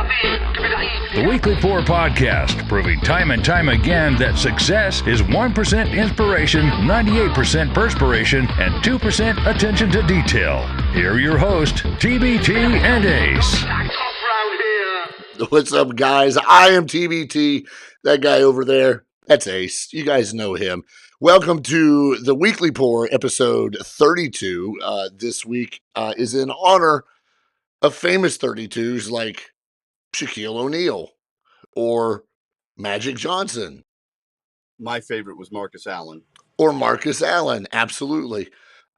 The Weekly Pour Podcast, proving time and time again that success is 1% inspiration, 98% perspiration, and 2% attention to detail. Here are your hosts, TBT and Ace. What's up, guys? I am TBT. That guy over there, that's Ace. You guys know him. Welcome to the Weekly Pour, episode 32. This week is in honor of famous 32s like Shaquille O'Neal or Magic Johnson. My favorite was Marcus Allen. Or Marcus Allen, absolutely.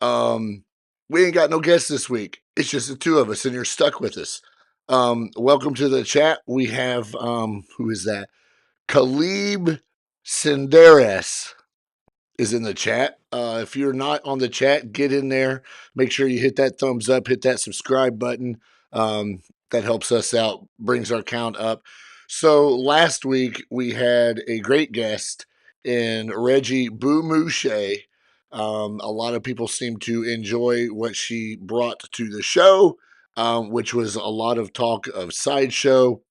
We ain't got no guests this week. It's just the two of us, and you're stuck with us. Welcome to the chat. We have, who is that? Khalib Senderes is in the chat. If you're not on the chat, get in there. Make sure you hit that thumbs up, hit that subscribe button. That helps us out, brings our count up. So last week we had a great guest in Reggie Boumouche. A lot of people seem to enjoy what she brought to the show, which was a lot of talk of Sideshow.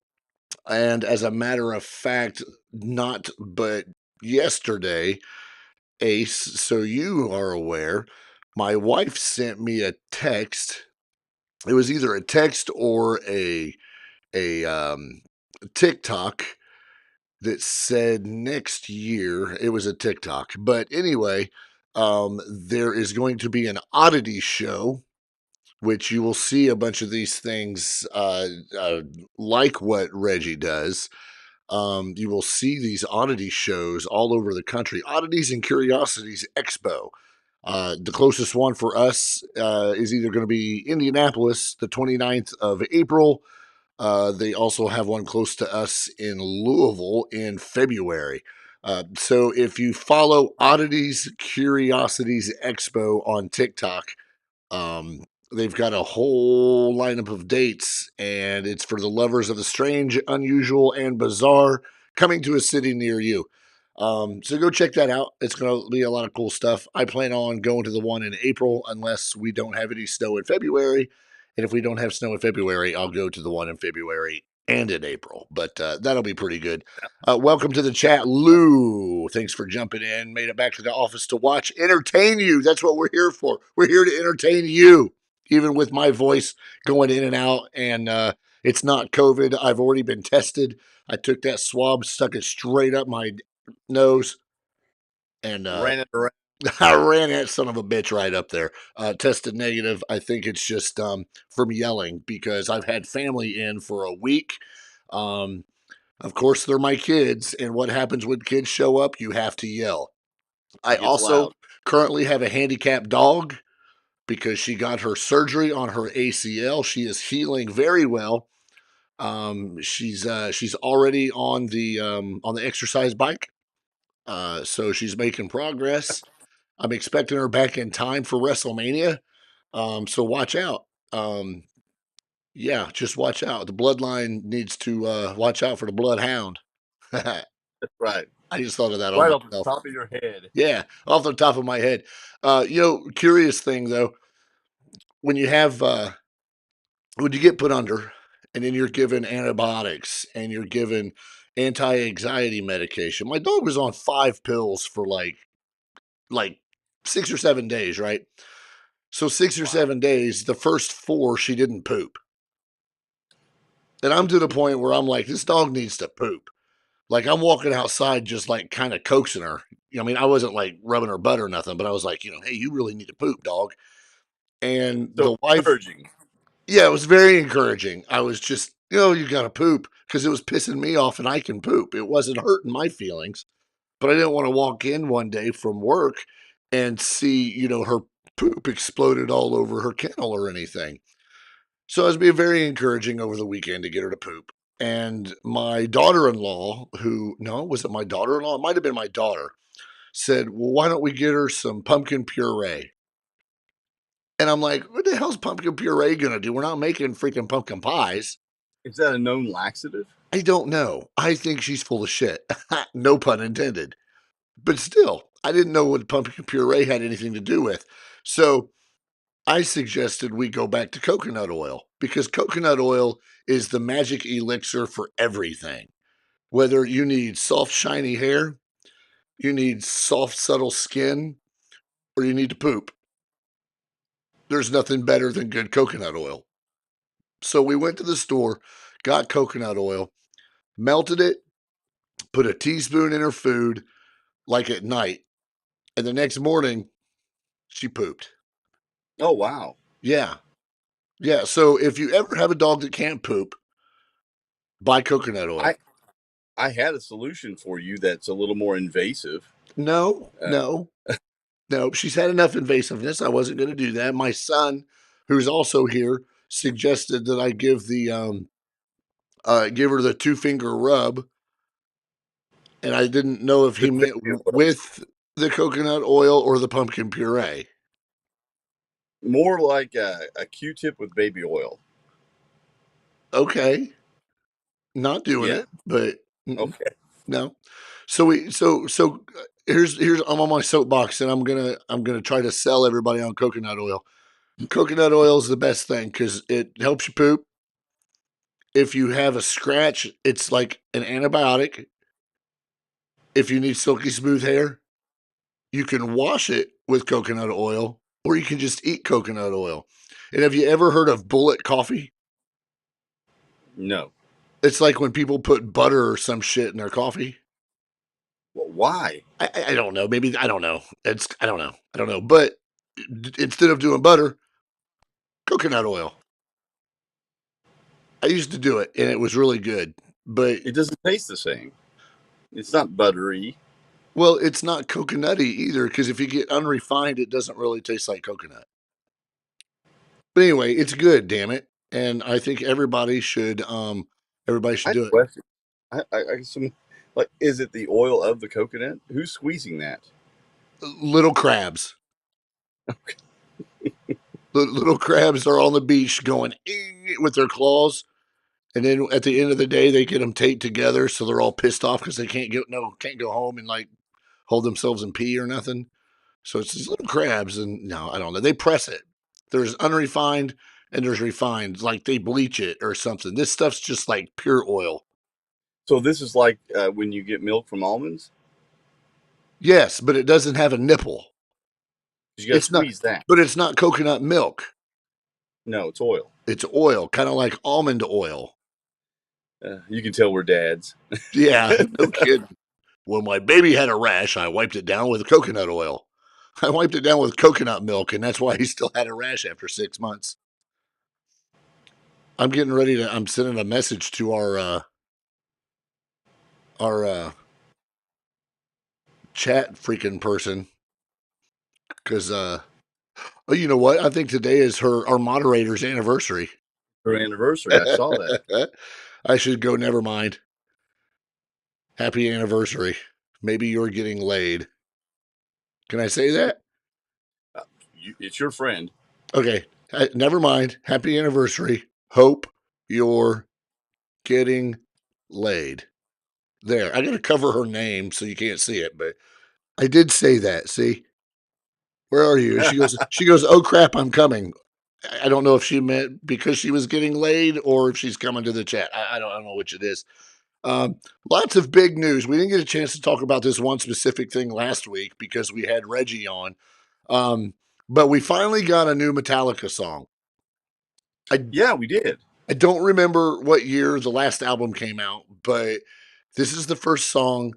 And as a matter of fact, not but yesterday, Ace, so you are aware, my wife sent me a text. It was either a text or a TikTok that said next year. It was a TikTok. But anyway, there is going to be an oddity show, which you will see a bunch of these things like what Reggie does. You will see these oddity shows all over the country. Oddities and Curiosities Expo. The closest one for us is either going to be Indianapolis, the 29th of April. They also have one close to us in Louisville in February. So if you follow Oddities, Curiosities Expo on TikTok, they've got a whole lineup of dates, and it's for the lovers of the strange, unusual, and bizarre, coming to a city near you. So go check that out. It's going to be a lot of cool stuff. I plan on going to the one in April unless we don't have any snow in February. And if we don't have snow in February, I'll go to the one in February and in April. But that'll be pretty good. Welcome to the chat, Lou. Thanks for jumping in. Made it back to the office to watch, entertain you. That's what we're here for. We're here to entertain you, even with my voice going in and out. And it's not COVID. I've already been tested. I took that swab, stuck it straight up my nose, and Ran it around. I ran that son of a bitch right up there. Tested negative. I think it's just from yelling because I've had family in for a week. Of course, they're my kids, and what happens when kids show up? You have to yell. I also currently have a handicapped dog because she got her surgery on her ACL. She is healing very well. She's already on the exercise bike. So she's making progress. I'm expecting her back in time for WrestleMania. So watch out. Yeah, just watch out. The bloodline needs to watch out for the bloodhound. That's right. I just thought of that right on off myself. the top of your head. Yeah, off the top of my head. Curious thing though, when you have when you get put under and then you're given antibiotics and you're given anti-anxiety medication. My dog was on 5 pills for like 6 or 7 days, right? So 6 or 7 days, the first 4 she didn't poop. And I'm to the point where I'm like, this dog needs to poop. Like I'm walking outside just like kind of coaxing her. I mean, I wasn't like rubbing her butt or nothing, but I was like, hey, you really need to poop, dog. And So the wife, encouraging. yeah, it was very encouraging. I was just, you got to poop because it was pissing me off and I can poop. It wasn't hurting my feelings, but I didn't want to walk in one day from work and see, her poop exploded all over her kennel or anything. So it was being very encouraging over the weekend to get her to poop. And my daughter-in-law, was it my daughter-in-law? It might have been my daughter, said, well, why don't we get her some pumpkin puree? And I'm like, what the hell's pumpkin puree going to do? We're not making freaking pumpkin pies. Is that a known laxative? I don't know. I think she's full of shit. No pun intended. But still, I didn't know what pumpkin puree had anything to do with. So I suggested we go back to coconut oil because coconut oil is the magic elixir for everything. Whether you need soft, shiny hair, you need soft, subtle skin, or you need to poop, there's nothing better than good coconut oil. So we went to the store, got coconut oil, melted it, put a teaspoon in her food, like at night, and the next morning she pooped. Oh wow. Yeah. Yeah. So if you ever have a dog that can't poop, buy coconut oil. I I had a solution for you that's a little more invasive. No, Uh, no, no. She's had enough invasiveness. I wasn't going to do that. My son, who's also here, suggested that I give her the 2-finger rub, and I didn't know if he with meant baby oil. with the coconut oil or the pumpkin puree. More like a Q-tip with baby oil. Okay, not doing Yeah. it, but Okay. no. So here's I'm on my soapbox, and I'm gonna try to sell everybody on coconut oil. Coconut oil is the best thing because it helps you poop. If you have a scratch, it's like an antibiotic. If you need silky smooth hair, you can wash it with coconut oil, or you can just eat coconut oil. And have you ever heard of bullet coffee? No. It's like when people put butter or some shit in their coffee. Well, why? I don't know. Maybe I don't know. I don't know. I don't know. But instead of doing butter, coconut oil. I used to do it, and it was really good. But It doesn't taste the same. It's not buttery. well, it's not coconutty either because if you get unrefined, it doesn't really taste like coconut. But anyway, it's good, damn it, and I think everybody I should have do a it. question. I some like, is it the oil of the coconut? Who's squeezing that? Little crabs. Little crabs are on the beach going with their claws, and then at the end of the day, they get them taped together, so they're all pissed off because they can't go home and like hold themselves and pee or nothing. So it's these little crabs, and no, I don't know. They press it. There's unrefined and there's refined, like they bleach it or something. This stuff's just like pure oil. So this is like when you get milk from almonds. Yes, but it doesn't have a nipple. You got to It's not, squeeze that. but it's not coconut milk. No, it's oil. It's oil, kind of like almond oil. You can tell we're dads. Yeah, no kidding. When my baby had a rash, I wiped it down with coconut oil. I wiped it down with coconut milk, and that's why he still had a rash after 6 months. I'm getting ready to. I'm sending a message to our chat freaking person because oh, you know what? I think today is our moderator's anniversary. Her anniversary. I saw that. I should go. Never mind. Happy anniversary. Maybe you're getting laid. Can I say that? It's your friend. Okay. Never mind. Happy anniversary. Hope you're getting laid. There. I got to cover her name so you can't see it, but I did say that. See, where are you? She goes, oh crap, I'm coming. I don't know if she meant because she was getting laid or if she's coming to the chat. I don't know which it is. Lots of big news. We didn't get a chance to talk about this one specific thing last week because we had Reggie on. Um, but we finally got a new Metallica song. Yeah, we did. I don't remember what year the last album came out, but this is the first song,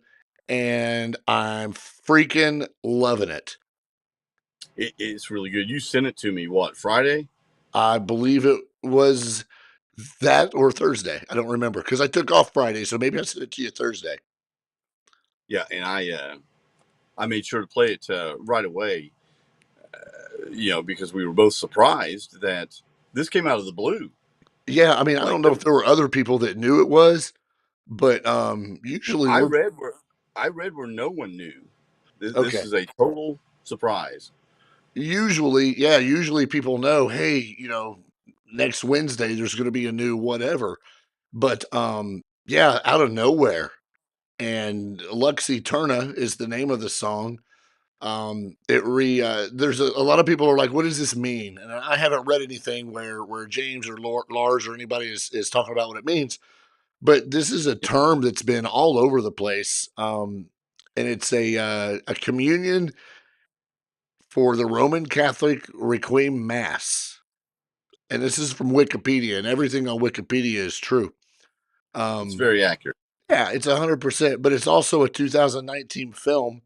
and I'm freaking loving it. It's really good. You sent it to me. What, Friday? I believe it was that or Thursday. I don't remember because I took off Friday, so maybe I sent it to you Thursday. Yeah, and I made sure to play it right away. Because we were both surprised that this came out of the blue. Yeah, I mean, I Like don't know if there were other people that knew it was, but usually I we're read where I read where no one knew. This okay. is a total surprise. Usually people know, hey, next Wednesday there's going to be a new whatever. But yeah, out of nowhere. And Luxy Turna is the name of the song. There's a lot of people are like, what does this mean? And I haven't read anything where James or Lars or anybody is talking about what it means. But this is a term that's been all over the place, and it's a communion for the Roman Catholic Requiem Mass. And this is from Wikipedia, and everything on Wikipedia is true. It's very accurate. Yeah, it's 100%, but it's also a 2019 film.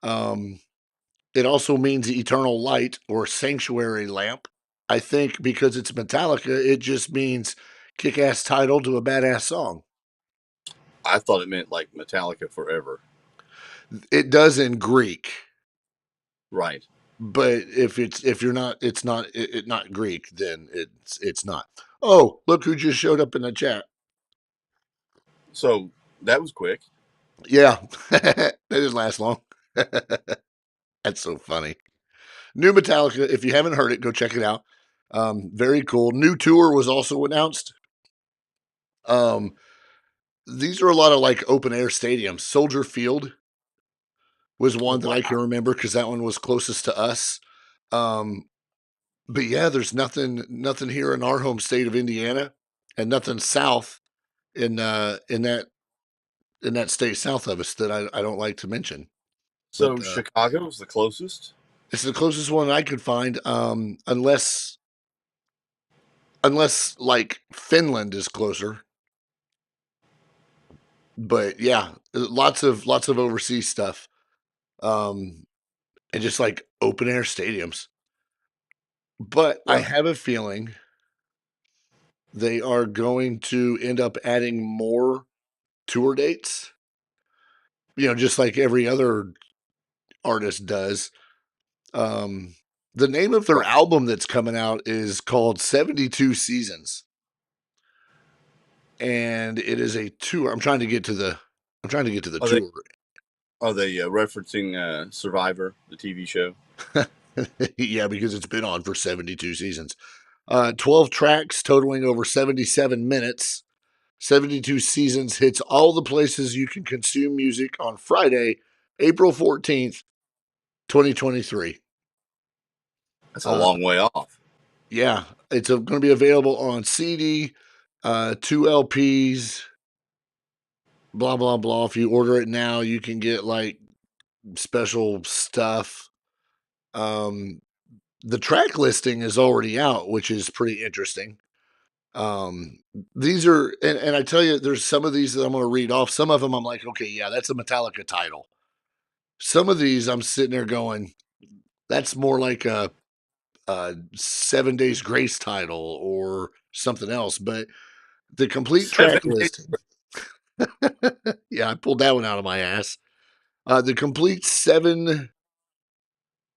Um, it also means eternal light or sanctuary lamp. I think because it's Metallica, it just means kick-ass title to a badass song. I thought it meant like Metallica forever. It does in Greek, Right. but if you're not, it's not not Greek, then it's not. Oh, look who just showed up in the chat. So that was quick. Yeah, that didn't last long. That's so funny. New Metallica. If you haven't heard it, go check it out. Very cool. New tour was also announced. Um, these are a lot of like open air stadiums. Soldier Field was one that Wow. I can remember because that one was closest to us. Um, but yeah, there's nothing here in our home state of Indiana, and nothing south in that state south of us that I don't like to mention. But So Chicago is the closest. it's the closest one I could find, unless like Finland is closer. But yeah, lots of overseas stuff, um, and just like open air stadiums. But I Well, have a feeling they are going to end up adding more tour dates. Just like every other artist does. Um, the name of their right. album that's coming out is called 72 Seasons, and it is a tour. I'm trying to get to the Are they tour. referencing Survivor, the TV show? Yeah, because it's been on for 72 seasons. 12 tracks totaling over 77 minutes. 72 Seasons hits all the places you can consume music on Friday, April 14th, 2023. That's a Uh, long way off. yeah, it's going to be available on CD, 2 LPs, blah, blah, blah. If you order it now, you can get like special stuff. Um, the track listing is already out, which is pretty interesting. Um, these are, and I tell you, there's some of these that I'm going to read off. Some of them I'm like, okay, yeah, that's a Metallica title. Some of these I'm sitting there going, that's more like a 7 Days Grace title or something else. But the complete track 7 days. listing, yeah, I pulled that one out of my ass. The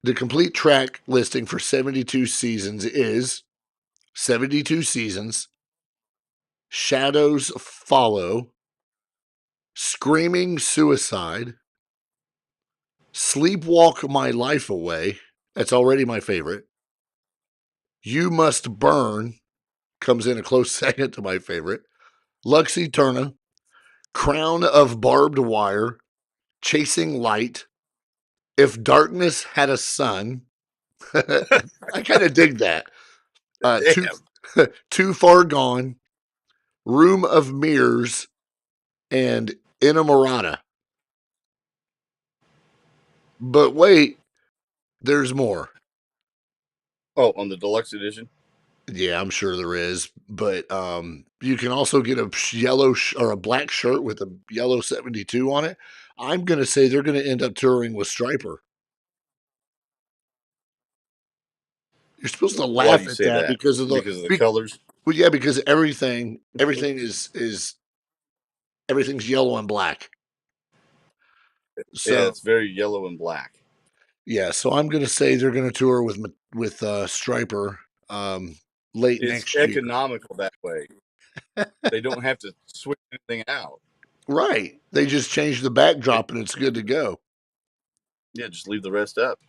the complete track listing for 72 Seasons is 72 Seasons, Shadows Follow, Screaming Suicide, Sleepwalk My Life Away. That's already my favorite. You Must Burn comes in a close second to my favorite. Lux Eterna, Crown of Barbed Wire, Chasing Light, If Darkness Had a Sun. I kind of dig that. Too Damn. Too Far Gone, Room of Mirrors, and Inamorata. But wait, there's more. Oh, on the deluxe edition. Yeah, I'm sure there is, but you can also get a yellow or a black shirt with a yellow 72 on it. I'm gonna say they're gonna end up touring with Striper. You're supposed to Why do laugh you at say that that? because of Because of the colors. well, yeah, because everything is everything's yellow and black. Yeah, So it's very yellow and black. yeah, so I'm gonna say they're gonna tour with Striper late It's next year. economical that way. They don't have to switch anything out. Right. They just change the backdrop and it's good to go. Yeah, just leave the rest up.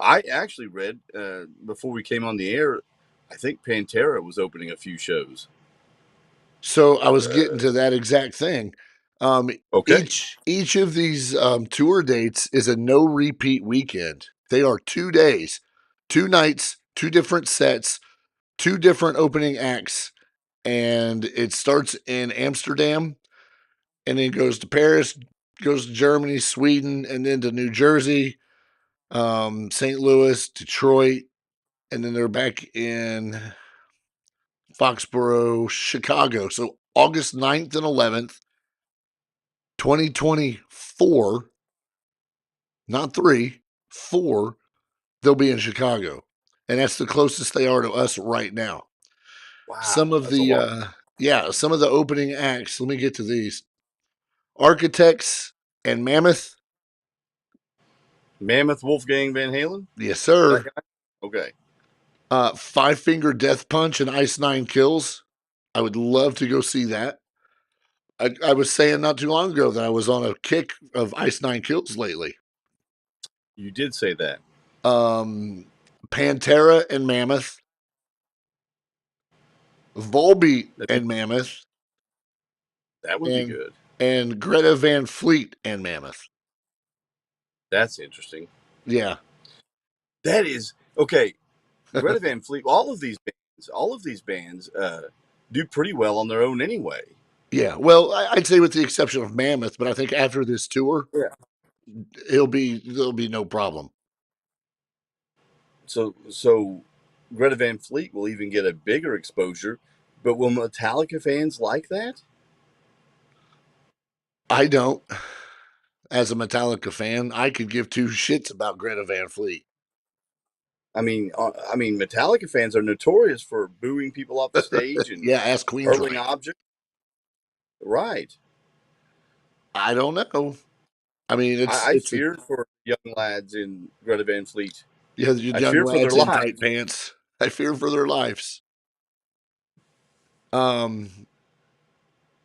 I actually read before we came on the air. I think Pantera was opening a few shows. So I was getting Uh, to that exact thing. Um, Okay. each of these tour dates is a no repeat weekend. They are 2 days, 2 nights, two different sets, two different opening acts, and it starts in Amsterdam and then goes to Paris, goes to Germany, Sweden, and then to New Jersey, St. Louis, Detroit, and then they're back in Foxborough, Chicago. So August 9th and 11th, 2024, not three, four, they'll be in Chicago. And that's the closest they are to us right now. Some Wow, of that's a the, lot. some of the opening acts, let me get to these. Architects and Mammoth. Mammoth Wolfgang Van Halen? Yes, That sir. guy? Okay. Five Finger Death Punch and Ice Nine Kills. I would love to go see that. I was saying not too long ago that I was on a kick of Ice Nine Kills lately. You did say that. Um, Pantera and Mammoth, Volbeat That'd be, and Mammoth, that would be and good. Greta Van Fleet and Mammoth. That's interesting. Yeah, That is okay. Greta Van Fleet. All of these bands do pretty well on their own anyway. yeah. Well, I'd say with the exception of Mammoth, but I think after this tour, Yeah. there'll be no problem. So Greta Van Fleet will even get a bigger exposure. But will Metallica fans like that? I don't. As a Metallica fan, I could give two shits about Greta Van Fleet. I mean, Metallica fans are notorious for booing people off the stage and Yeah, ask hurling Queensryche. objects. Right. I don't know. I mean, I it's a fear for young lads in Greta Van Fleet. you have your I young fear for their lads in tight lives. pants. I fear for their lives. Um,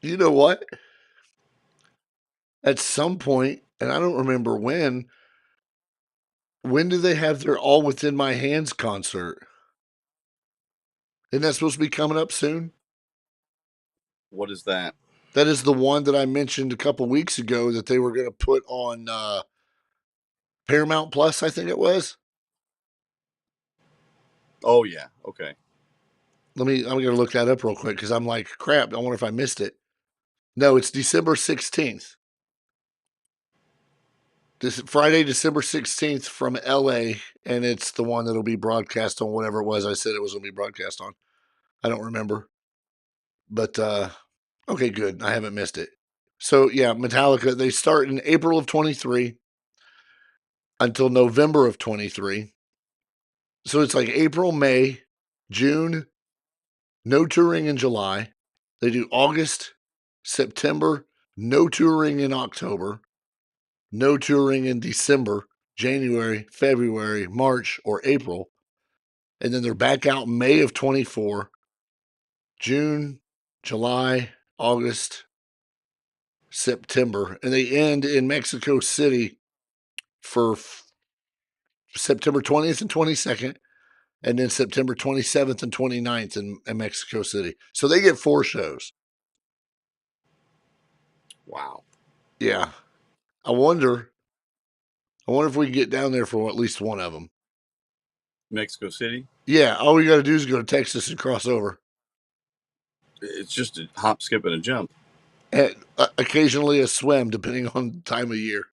you know what? At some point, and I don't remember when do they have their All Within My Hands concert? Isn't that supposed to be coming up soon? What is that? That is the one that I mentioned a couple weeks ago that they were going to put on Paramount Plus, I think it was. Oh yeah. Okay. I'm going to look that up real quick because I'm like, crap, I wonder if I missed it. No, it's December 16th. This Friday, December 16th from LA, and it's the one that'll be broadcast on whatever it was I said it was going to be broadcast on. I don't remember. But okay, good. I haven't missed it. So yeah, Metallica, they start in April of 23 until November of 23. So it's like April, May, June, no touring in July. They do August, September, no touring in October, no touring in December, January, February, March, or April. And then they're back out May of 24, June, July, August, September, and they end in Mexico City for September 20th and 22nd, and then September 27th and 29th in Mexico City. So they get 4 shows. Wow. Yeah. I wonder. I wonder if we can get down there for at least one of them. Mexico City. Yeah. All we got to do is go to Texas and cross over. It's just a hop, skip, and a jump. And occasionally a swim, depending on the time of year.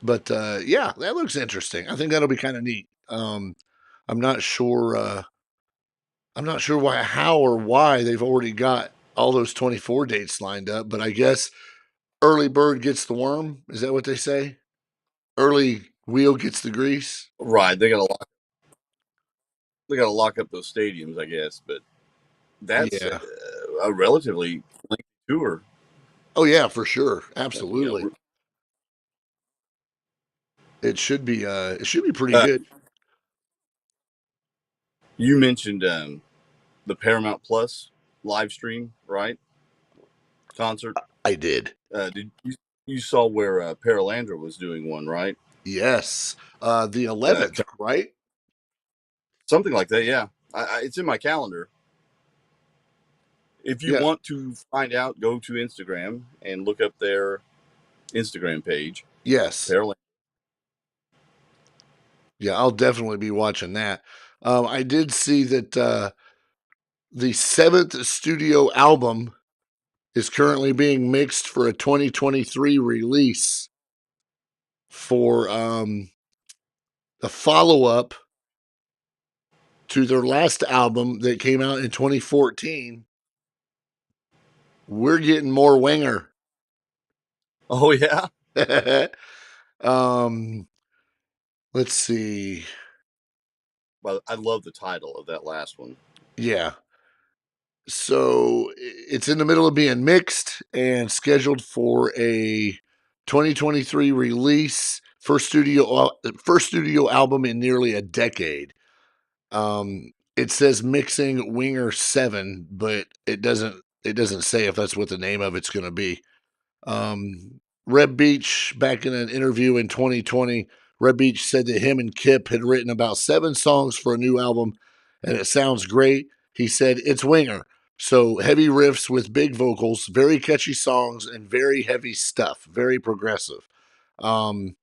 But yeah, that looks interesting. I think that'll be kind of neat. I'm not sure. I'm not sure how or why they've already got all those 24 dates lined up, but I guess early bird gets the worm. Is that what they say? Early wheel gets the grease. Right. They got to lock up those stadiums, I guess. But that's Yeah. a relatively lengthy tour. Oh yeah, for sure. You Absolutely. know. It should be pretty good. You mentioned the Paramount Plus live stream, right? Concert. I did. Did you saw where Paralandra was doing one, right? Yes. The Uh, 11th, right? Something like that. Yeah, it's in my calendar. If you Yeah. want to find out, go to Instagram and look up their Instagram page. Yes. Parallel. Yeah, I'll definitely be watching that. I did see that the seventh studio album is currently being mixed for a 2023 release for a follow up to their last album that came out in 2014. We're getting more winger. Oh yeah. um, let's see. Well, I love the title of that last one. Yeah. So it's in the middle of being mixed and scheduled for a 2023 release. First studio album in nearly a decade. It says mixing Winger 7, but it doesn't say if that's what the name of it's going to be. Reb Beach, back in an interview in 2020, Reb Beach said that him and Kip had written about 7 songs for a new album, and it sounds great. He said it's Winger. So heavy riffs with big vocals, very catchy songs, and very heavy stuff, very progressive. Um,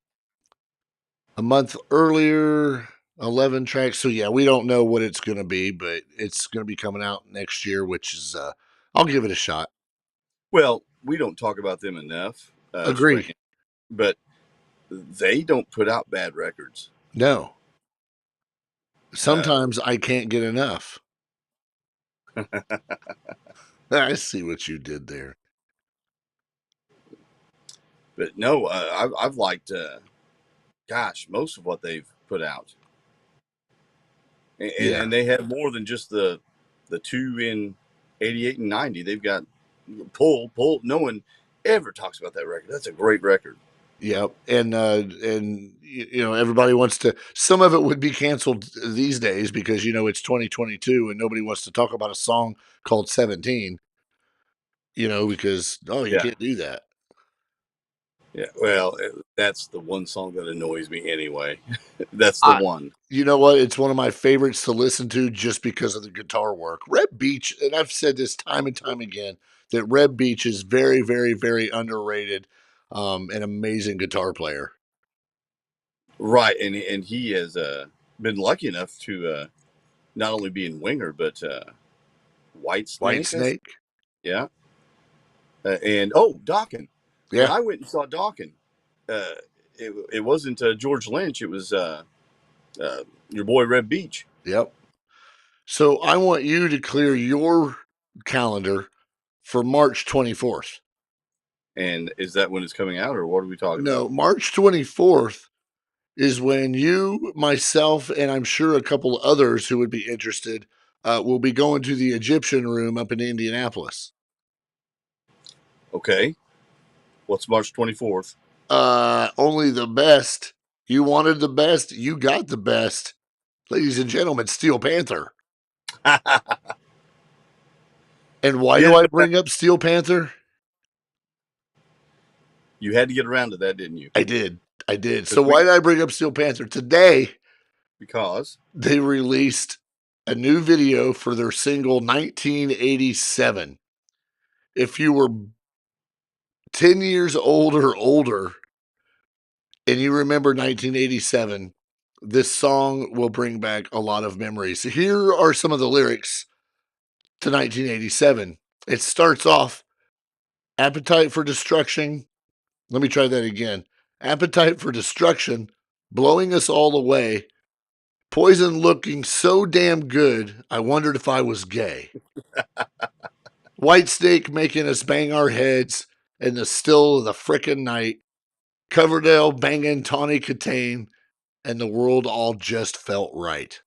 a month earlier, 11 tracks. So yeah, we don't know what it's going to be, but it's going to be coming out next year, which is, I'll give it a shot. Well, we don't talk about them enough, Agree. Strahan, but they don't put out bad records. No. Uh, Sometimes I can't get enough. I see what you did there. but no, I've liked, gosh, most of what they've put out, and, Yeah. and they have more than just the two in '88 and '90. They've got pull. No one ever talks about that record. That's a great record. Yep. And everybody wants to, some of it would be canceled these days because it's 2022 and nobody wants to talk about a song called 17, because you Yeah, can't do that. yeah. Well, that's the one song that annoys me anyway. That's the I one. You know what? It's one of my favorites to listen to just because of the guitar work. Reb Beach, and I've said this time and time again, that Reb Beach is very, very, very underrated, an amazing guitar player. Right, and he has been lucky enough to not only be in Winger but White White Snake. Snake. Yeah, and oh, Dawkins. When Yeah. I went and saw Dawkins, uh, it wasn't George Lynch. It was your boy Red Beach. Yep. So I want you to clear your calendar for March 24th. And is that when it's coming out, or what are we talking No, about? March 24th is when you, myself, and I'm sure a couple others who would be interested will be going to the Egyptian Room up in Indianapolis. Okay, what's March 24th? Only the best. You wanted the best, you got the best. Ladies and gentlemen, Steel Panther. And why You do had, I bring up Steel Panther? you had to get around to that, didn't you? I did. I did. So Because why did I bring up Steel Panther? Today, because they released a new video for their single 1987. If you were 10 years old or older and you remember 1987, this song will bring back a lot of memories. Here are some of the lyrics to 1987. It starts off, appetite for destruction. Let me try that again. Appetite for destruction, blowing us all away. Poison looking so damn good, I wondered if I was gay. White Snake making us bang our heads in the still of the frickin' night. Coverdale banging Tawny Katane, and the world all just felt right.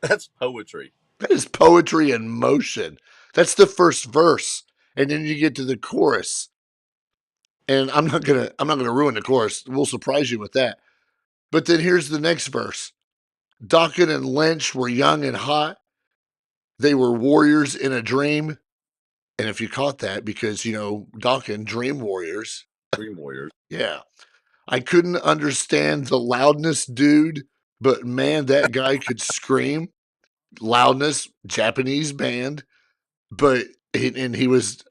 that's poetry. That is poetry in motion. That's the first verse. And then you get to the chorus. And I'm not gonna ruin the chorus. We'll surprise you with that. But then here's the next verse. Dockett and Lynch were young and hot. They were warriors in a dream. And if you caught that, because Dokken, Dream Warriors. Dream Warriors. Yeah. I couldn't understand the loudness, dude, but man, that guy could scream. Loudness, Japanese band. but and he was.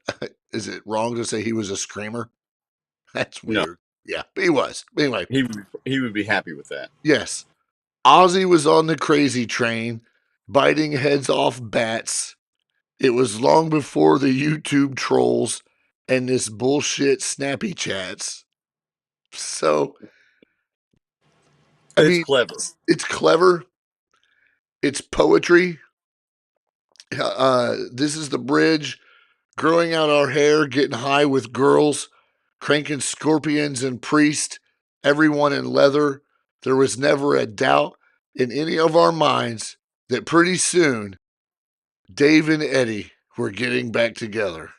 Is it wrong to say he was a screamer? That's No, weird. Yeah, he was. Anyway, he would be happy with that. yes, Ozzy was on the crazy train, biting heads off bats. It was long before the YouTube trolls and this bullshit snappy chats. So, I It's mean, clever. it's clever. It's poetry. This is the bridge. Growing out our hair, getting high with girls, cranking scorpions and priest, everyone in leather. There was never a doubt in any of our minds that pretty soon Dave and Eddie were getting back together.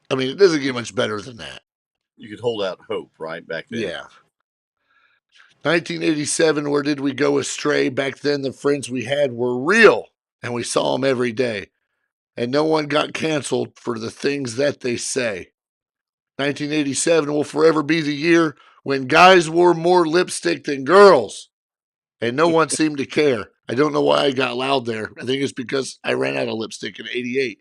I mean, it doesn't get much better than that. You could hold out hope, right, back then. Yeah. 1987, where did we go astray? Back then, the friends we had were real, and we saw them every day. And no one got canceled for the things that they say. 1987 will forever be the year when guys wore more lipstick than girls, and no one seemed to care. I don't know why I got loud there. I think it's because I ran out of lipstick in 88.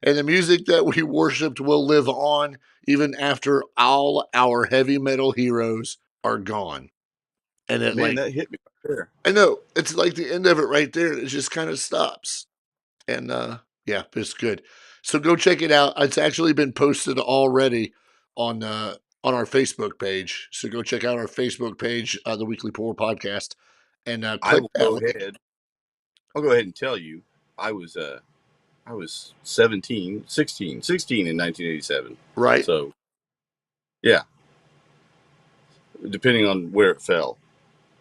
And the music that we worshiped will live on even after all our heavy metal heroes are gone. And it, Man, like, that hit me right there. I know it's like the end of it right there. It just kind of stops. And yeah, it's good. So go check it out. It's actually been posted already on our Facebook page. So go check out our Facebook page, the Weekly Poor Podcast, and I click will that go link. ahead. I'll go ahead and tell you, I was 17, 16, 16 in 1987. Right, So yeah, depending on where it fell,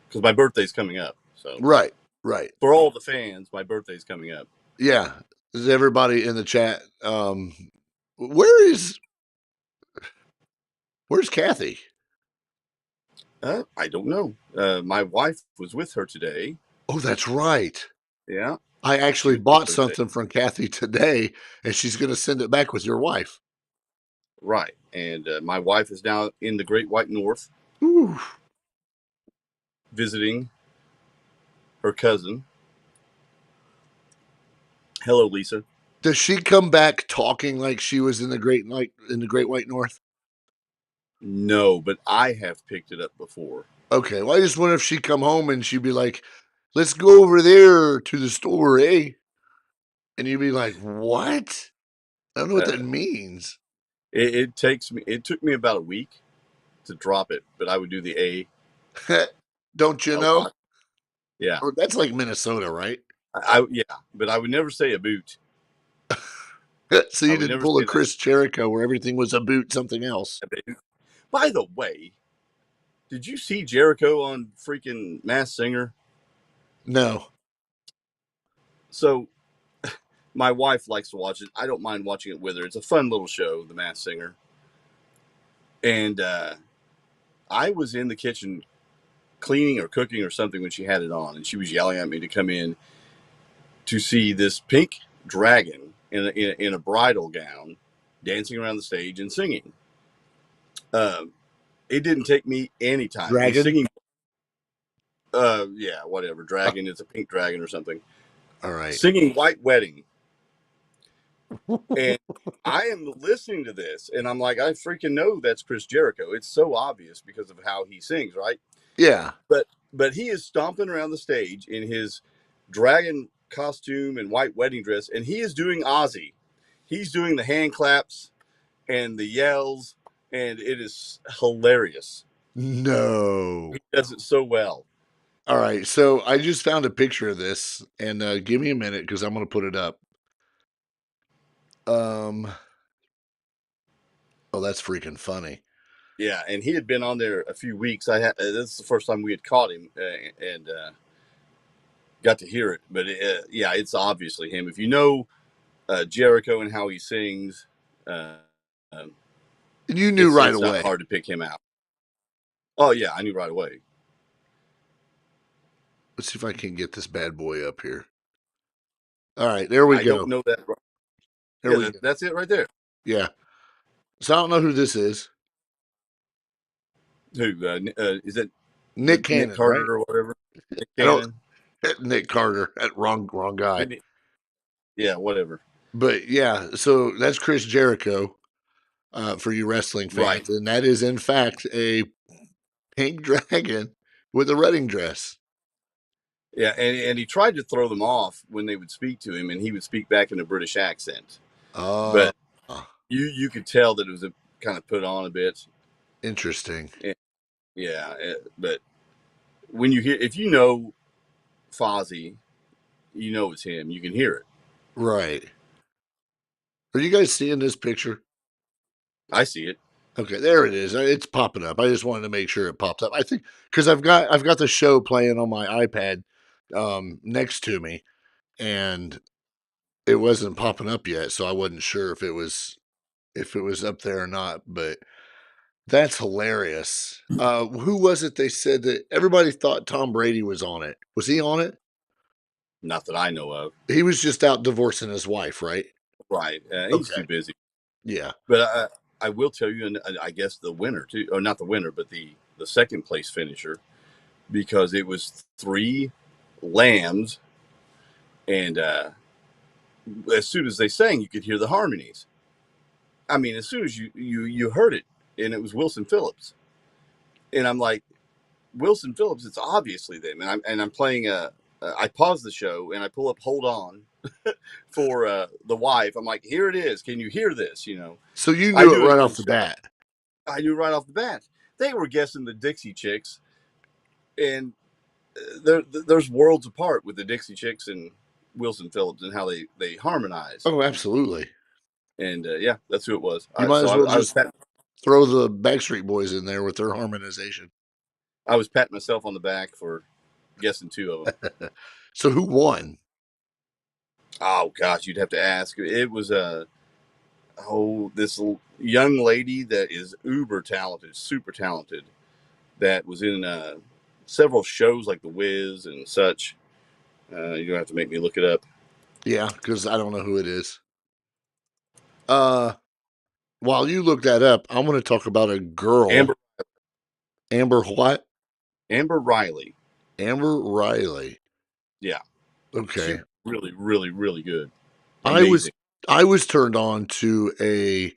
because my birthday's coming up. So right, right. for all the fans, my birthday's coming up. Yeah, is everybody in the chat? Where is where's Kathy? I don't know. My wife was with her today. Oh, that's right. Yeah, I she actually was with bought her today. something from Kathy today, and she's going to send it back with your wife. Right, and my wife is now in the Great White North Ooh. visiting her cousin. Hello, Lisa. Does she come back talking like she was in the Great White North? No, but I have picked it up before. Okay, well, I just wonder if she'd come home and she'd be like, "Let's go over there to the store, eh?" And you'd be like, "What? I don't know what Uh, that means." it took me about a week to drop it, but I would do the Don't you a know? lot. Yeah, Or that's like Minnesota, right? yeah, but I would never say a boot. So I you would didn't never pull a say that. Chris Jericho where everything was a boot something else. By the way, did you see Jericho on freaking Mass Singer? No. So my wife likes to watch it. I don't mind watching it with her. It's a fun little show, The Mass Singer. And I was in the kitchen cleaning or cooking or something when she had it on, and she was yelling at me to come in to see this pink dragon in a bridal gown dancing around the stage and singing. It didn't take me any time. He's Dragon? singing. Yeah, whatever. Dragon. It's a pink dragon or something. All right. Singing White Wedding. And I am listening to this, and I'm like, I freaking know that's Chris Jericho. It's so obvious because of how he sings, right? Yeah. But he is stomping around the stage in his dragon costume and white wedding dress, and he is doing Ozzy. He's doing the hand claps and the yells, and it is hilarious. No. He does it so well. All right. So I just found a picture of this, and give me a minute because I'm going to put it up. Um. Oh, that's freaking funny. Yeah, and he had been on there a few weeks. This is the first time we had caught him and got to hear it. But yeah, it's obviously him. If you know Jericho and how he sings, uh, um, And you knew it's right it's not away. hard to pick him out. Oh yeah, I knew right away. Let's see if I can get this bad boy up here. All right, there we I don't go. know that. There Yeah, we go. that's it right there. Yeah. So I don't know who this is. Who is it? Nick Nick Cannon, right? Carter or whatever. Nick I don't Cannon. Nick Carter. That wrong guy. Yeah, whatever. But yeah, so that's Chris Jericho for you wrestling Right. fans, and that is in fact a pink dragon with a wedding dress. Yeah, and he tried to throw them off when they would speak to him, and he would speak back in a British accent. Oh, But you could tell that it was a kind of put on a bit. interesting. And, yeah, but when you hear, if you know Fozzy, you know it's him. You can hear it. Right. Are you guys seeing this picture? I see it. Okay, there it is. It's popping up. I just wanted to make sure it popped up. I think because I've got the show playing on my iPad next to me, and it wasn't popping up yet, so I wasn't sure if it was up there or not. But that's hilarious. Who was it? They said that everybody thought Tom Brady was on it. Was he on it? Not that I know of. He was just out divorcing his wife, right? Right. He's Okay. too busy. Yeah. But I will tell you, and I guess the winner too, or not the winner, but the second place finisher, because it was three lambs, and as soon as they sang, you could hear the harmonies. I mean, as soon as you heard it, and it was Wilson Phillips, and I'm like, Wilson Phillips, it's obviously them, and I'm playing I pause the show and I pull up "Hold On" for the wife. I'm like, here it is. Can you hear this? So you I knew it knew it right from off the show. bat. I knew right off the bat. They were guessing the Dixie Chicks, and there's worlds apart with the Dixie Chicks and Wilson Phillips and how they harmonize. Oh, absolutely. And yeah, that's who it was. You might So as well I was just throw the Backstreet Boys in there with their harmonization. I was patting myself on the back for guessing two of them. So who won? Oh gosh, you'd have to ask. It was this young lady that is uber talented, super talented, that was in several shows like The Wiz and such. You don't have to make me look it up. Yeah, because I don't know who it is. Uh, while you look that up, I want to talk about a girl. Amber Amber what? Amber Riley. Amber Riley. Yeah, she Okay. was really, really, really good. I was Amazing. I was turned on to a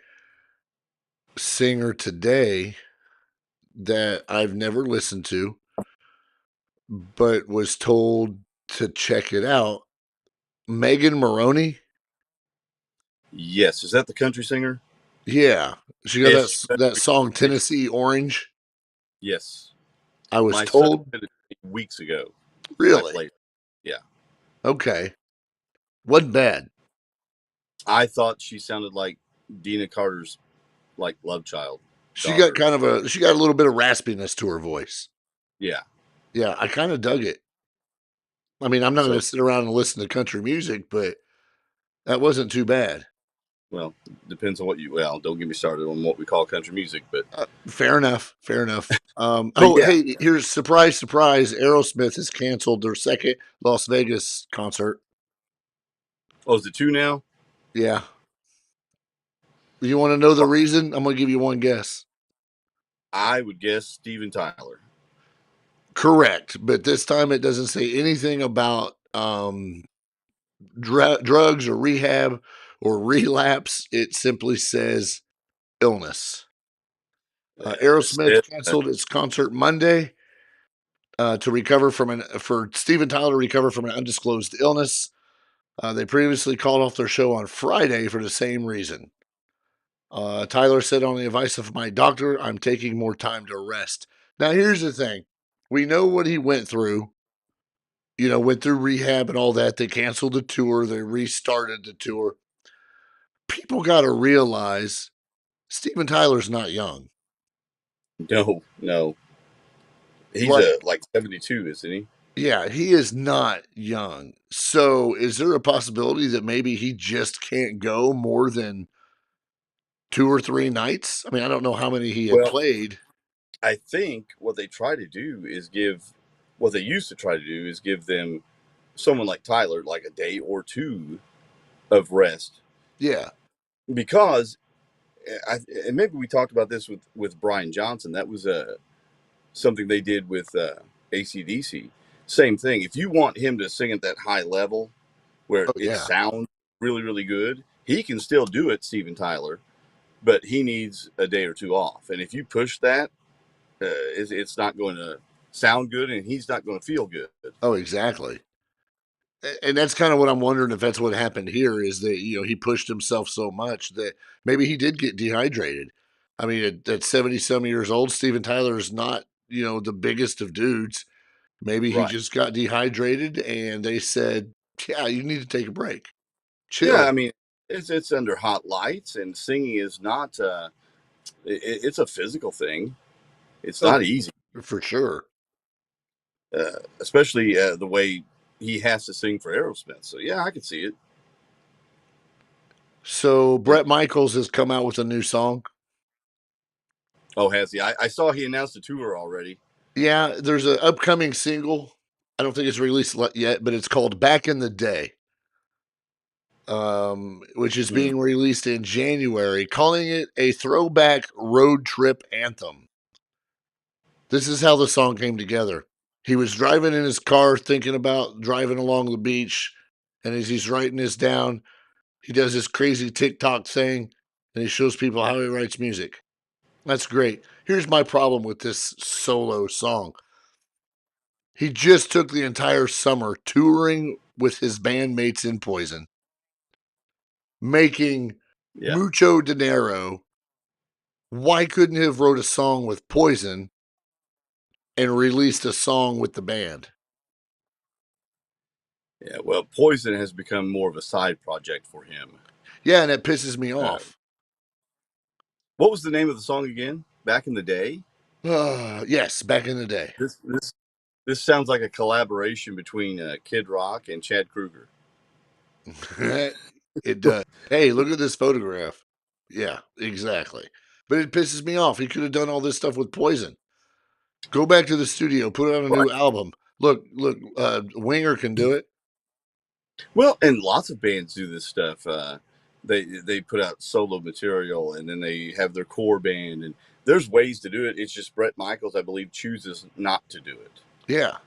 singer today that I've never listened to, but was told to check it out. Megan Maroney. Yes, is that the country singer? Yeah, she got Yes, that song Tennessee Orange. yes. I was My son told. did it weeks ago, and I Really? played. Yeah, Okay. Wasn't bad. I thought she sounded like Dina Carter's like love child She got daughter. a little bit of raspiness to her voice. Yeah. Yeah, I kind of dug it. I mean, I'm not going So to sit around and listen to country music, but that wasn't too bad. well, depends on what you. Well, don't get me started on what we call country music, but Fair enough. Fair enough. but Oh, yeah. hey, here's surprise, surprise. Aerosmith has canceled their second Las Vegas concert. Oh, is it two now? Yeah. You want to know the reason? I'm going to give you one guess. I would guess Steven Tyler. Correct, but this time it doesn't say anything about drugs or rehab or relapse. It simply says illness. Aerosmith Said, canceled its concert Monday to recover for Steven Tyler to recover from an undisclosed illness. They previously called off their show on Friday for the same reason. Tyler said, on the advice of my doctor, I'm taking more time to rest. Now, here's the thing. We know what he went through. Went through rehab and all that. They canceled the tour. They restarted the tour. People got to realize Steven Tyler's not young. no, no. He's Like, like 72, isn't he? yeah, he is not young. So, is there a possibility that maybe he just can't go more than 2 or 3 nights? I mean, I don't know how many he had Well, played. I think what they try to do is what they used to try to do is give them someone like Tyler like a day or two of rest, Yeah. because and maybe we talked about this with Brian Johnson. That was something they did with AC/DC. Same thing. If you want him to sing at that high level where Oh, it yeah. sounds really, really good, he can still do it, Steven Tyler, but he needs a day or two off. And if you push that, it's not going to sound good, and he's not going to feel good. Oh, exactly. And that's kind of what I'm wondering if that's what happened here is that, he pushed himself so much that maybe he did get dehydrated. I mean, at 70 some years old, Steven Tyler is not, the biggest of dudes. Maybe he Right. just got dehydrated and they said, yeah, you need to take a break. Yeah, I Chill. mean, it's under hot lights, and singing is not. It's a physical thing. It's Oh, not easy, for sure. especially the way he has to sing for Aerosmith. So yeah, I can see it. So And Brett Michaels has come out with a new song. oh, has he? I saw he announced a tour already. Yeah, there's an upcoming single. I don't think it's released yet, but it's called Back in the Day. Which is Mm, being released in January, calling it a throwback road trip anthem. This is how the song came together. He was driving in his car thinking about driving along the beach, and as he's writing this down, he does this crazy TikTok thing, and he shows people how he writes music. That's great. Here's my problem with this solo song. He just took the entire summer touring with his bandmates in Poison, making yeah, mucho dinero. Why couldn't he have wrote a song with Poison and released a song with the band? yeah. Well, Poison has become more of a side project for him. Yeah, and it pisses me Uh, off. what was the name of the song again? Back in the day. Yes, back in the day. This sounds like a collaboration between Kid Rock and Chad Kruger. It does. Hey, look at this photograph. Yeah, exactly. But it pisses me off. He could have done all this stuff with Poison. Go back to the studio, put out a new Right. album. Look, Winger can do it. Well, and lots of bands do this stuff. They put out solo material, and then they have their core band, and there's ways to do it. It's just Brett Michaels, I believe, chooses not to do it. Yeah,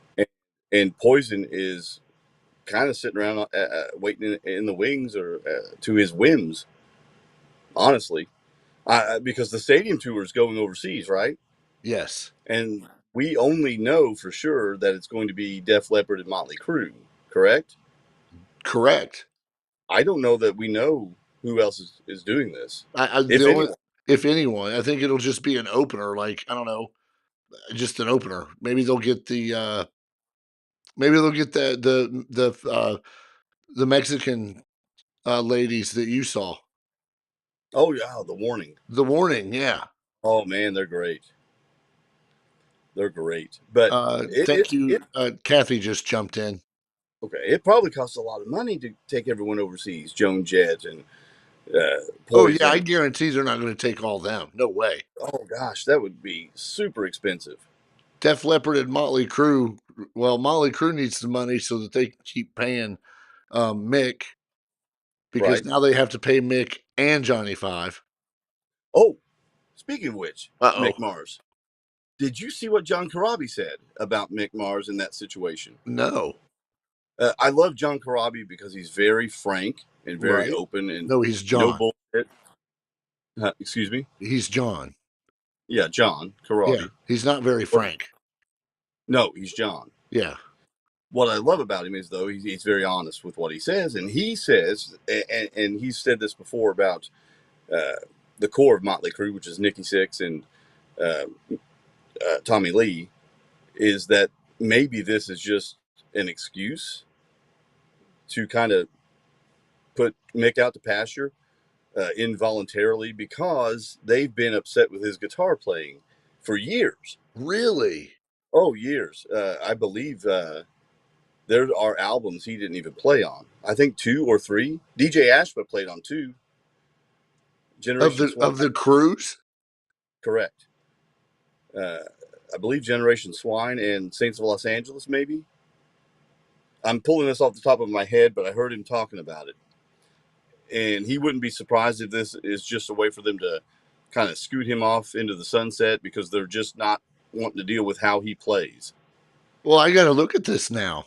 And Poison is kind of sitting around waiting in the wings or to his whims, honestly, because the stadium tour is going overseas, right? yes, And we only know for sure that it's going to be Def Leppard and Motley Crue, correct? correct. I don't know that we know who else is doing this, The if only, anyone. if anyone, I think it'll just be an opener. Like I don't know, just an opener. Maybe they'll get the Mexican ladies that you saw. Oh yeah, the Warning. The Warning, yeah. Oh man, they're great. They're great, but Thank you. Kathy just jumped in. okay. It probably costs a lot of money to take everyone overseas. Joan Jett and Oh yeah, I Poison. guarantee they're not going to take all them. No way. Oh gosh, that would be super expensive. Def Leppard and Motley Crue. Well, Motley Crue needs the money so that they can keep paying Mick because Right. now they have to pay Mick and Johnny Five. Oh, speaking of which, Uh Mick oh. Mars. Did you see what John Corabi said about Mick Mars in that situation? No. I love John Corabi because he's very frank and very Right. open and No, he's no John. bullshit. Excuse me. He's John. Yeah, John Yeah. Corabi. He's not very Well, frank. no, he's John. Yeah. What I love about him is though he's very honest with what he says, and he says, and he's said this before about uh, the core of Motley Crue, which is Nikki Sixx and uh, Tommy Lee, is that maybe this is just an excuse to kind of put Mick out to pasture involuntarily because they've been upset with his guitar playing for years. Really? Oh, years. I believe there are albums he didn't even play on. I think two or three. DJ Ashba played on two. Of Generation the Swine, of the cruise? correct. Uh, I believe Generation Swine and Saints of Los Angeles, maybe. I'm pulling this off the top of my head, but I heard him talking about it. And he wouldn't be surprised if this is just a way for them to kind of scoot him off into the sunset because they're just not wanting to deal with how he plays. Well, I got to look at this now.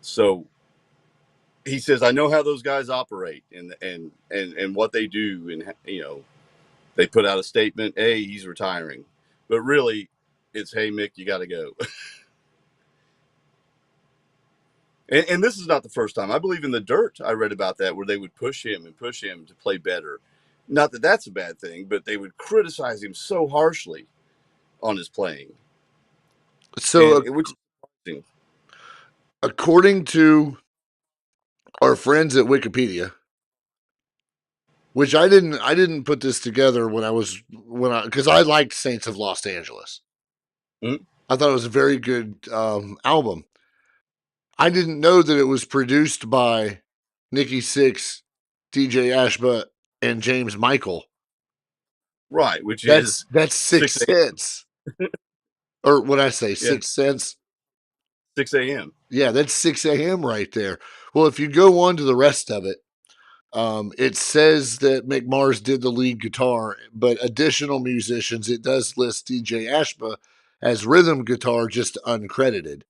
So he says, I know how those guys operate and what they do, and they put out a statement, hey, he's retiring, but really, it's hey Mick, you got to go. And this is not the first time. I believe in the Dirt, I read about that, where they would push him and push him to play better. Not that that's a bad thing, but they would criticize him so harshly on his playing, So, and which is interesting. according to our friends at Wikipedia, which I didn't put this together because I liked Saints of Los Angeles. Mhm. I thought it was a very good album. I didn't know that it was produced by Nikki Sixx, DJ Ashba, and James Michael. Right, which is That's six six a, hits, or what I say, yeah, 6 cents. 6 a.m. Yeah, that's 6 a.m. right there. Well, if you go on to the rest of it, it says that McMars did the lead guitar, but additional musicians, it does list DJ Ashba as rhythm guitar, just uncredited.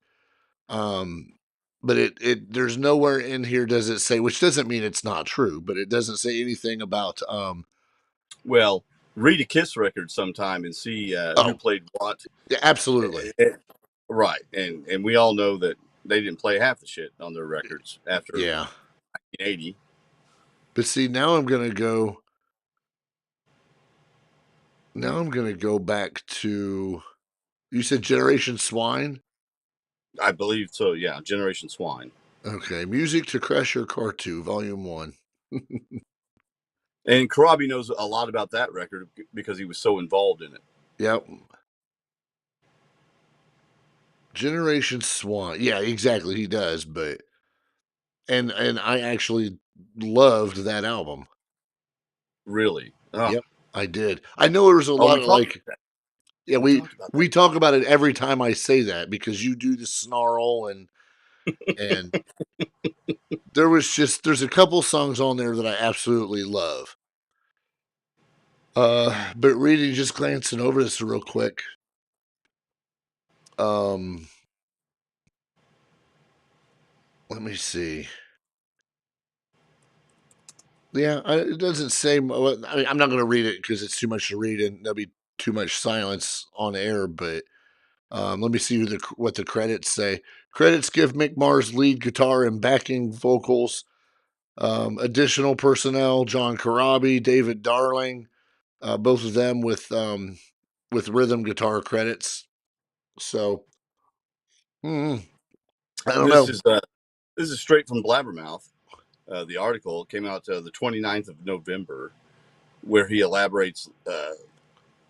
Um, but it there's nowhere in here does it say, which doesn't mean it's not true, but it doesn't say anything about Well, read a Kiss record sometime and see who oh played what. yeah, absolutely. Right, and we all know that they didn't play half the shit on their records after Yeah. 1980. But see, now I'm gonna go back to, you said Generation Swine? I believe so. Yeah, Generation Swine. Okay. Music to Crush Your Car 2, Volume 1. And Karabi knows a lot about that record because he was so involved in it. Yep. Generation Swan. Yeah, exactly. He does, but and I actually loved that album. Really. Oh, Yep, I did. I know there was a oh, lot we of talked. like, yeah, We talked about that. we talk about it every time I say that because you do the snarl and there's a couple songs on there that I absolutely love. But reading, just glancing over this real quick. Um, let me see. Yeah, it doesn't say. Well, I mean, I'm not going to read it because it's too much to read, and there'll be too much silence on air. But let me see what the credits say. Credits give Mick Mars lead guitar and backing vocals. Additional personnel: John Corabi, David Darling, both of them with rhythm guitar credits. So I don't This know. is this is straight from Blabbermouth. The article came out the 29th of November, where he elaborates